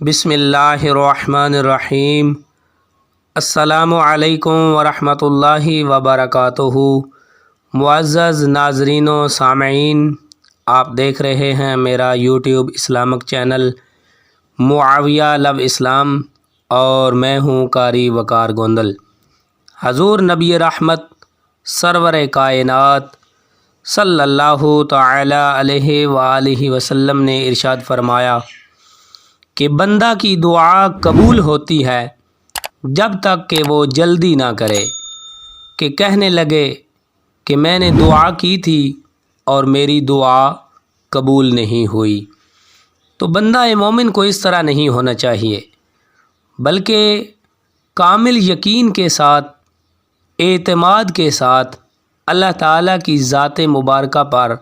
بسم اللہ الرحمن الرحیم۔ السلام علیکم ورحمۃ اللہ وبرکاتہ۔ معزز ناظرین و سامعین، آپ دیکھ رہے ہیں میرا یوٹیوب اسلامک چینل معاویہ لو اسلام، اور میں ہوں قاری وقار گوندل۔ حضور نبی رحمت سرور کائنات صلی اللہ تعالی علیہ وآلہ وسلم نے ارشاد فرمایا کہ بندہ کی دعا قبول ہوتی ہے جب تک کہ وہ جلدی نہ کرے کہ کہنے لگے کہ میں نے دعا کی تھی اور میری دعا قبول نہیں ہوئی۔ تو بندہ مومن کو اس طرح نہیں ہونا چاہیے، بلکہ کامل یقین کے ساتھ، اعتماد کے ساتھ اللہ تعالیٰ کی ذات مبارکہ پر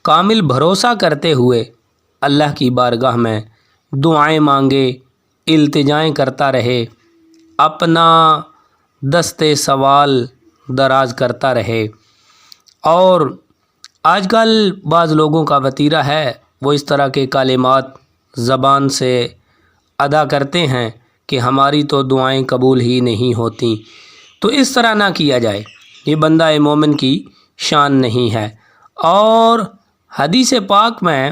کامل بھروسہ کرتے ہوئے اللہ کی بارگاہ میں دعائیں مانگے، التجائیں کرتا رہے، اپنا دست سوال دراز کرتا رہے۔ اور آج کل بعض لوگوں کا وتیرہ ہے، وہ اس طرح کے کلمات زبان سے ادا کرتے ہیں کہ ہماری تو دعائیں قبول ہی نہیں ہوتیں۔ تو اس طرح نہ کیا جائے، یہ بندہ مومن کی شان نہیں ہے۔ اور حدیث پاک میں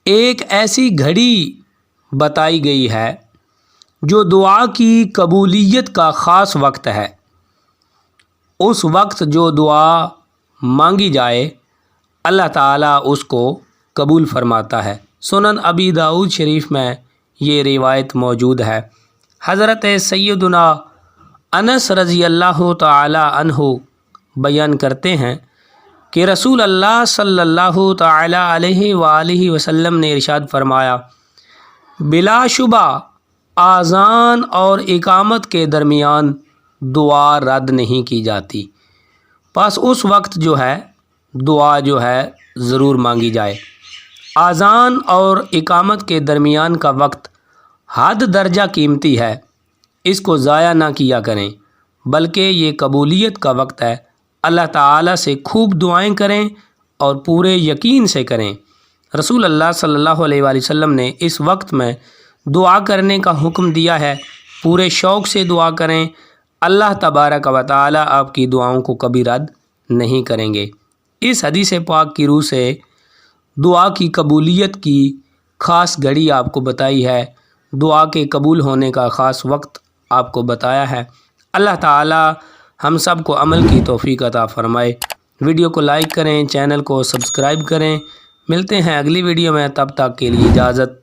ایک ایسی گھڑی بتائی گئی ہے جو دعا کی قبولیت کا خاص وقت ہے۔ اس وقت جو دعا مانگی جائے اللہ تعالیٰ اس کو قبول فرماتا ہے۔ سنن ابی داؤد شریف میں یہ روایت موجود ہے۔ حضرت سیدنا انس رضی اللہ تعالی عنہ بیان کرتے ہیں کہ رسول اللہ صلی اللہ تعالی علیہ وآلہ وسلم نے ارشاد فرمایا، بلا شبہ اذان اور اقامت کے درمیان دعا رد نہیں کی جاتی، پس اس وقت جو ہے دعا جو ہے ضرور مانگی جائے۔ اذان اور اقامت کے درمیان کا وقت حد درجہ قیمتی ہے، اس کو ضائع نہ کیا کریں، بلکہ یہ قبولیت کا وقت ہے۔ اللہ تعالیٰ سے خوب دعائیں کریں اور پورے یقین سے کریں۔ رسول اللہ صلی اللہ علیہ وآلہ وسلم نے اس وقت میں دعا کرنے کا حکم دیا ہے، پورے شوق سے دعا کریں، اللہ تبارک و تعالیٰ آپ کی دعاؤں کو کبھی رد نہیں کریں گے۔ اس حدیث پاک کی روح سے دعا کی قبولیت کی خاص گھڑی آپ کو بتائی ہے، دعا کے قبول ہونے کا خاص وقت آپ کو بتایا ہے۔ اللہ تعالیٰ ہم سب کو عمل کی توفیق عطا فرمائے۔ ویڈیو کو لائک کریں، چینل کو سبسکرائب کریں۔ ملتے ہیں اگلی ویڈیو میں، تب تک کے لیے اجازت۔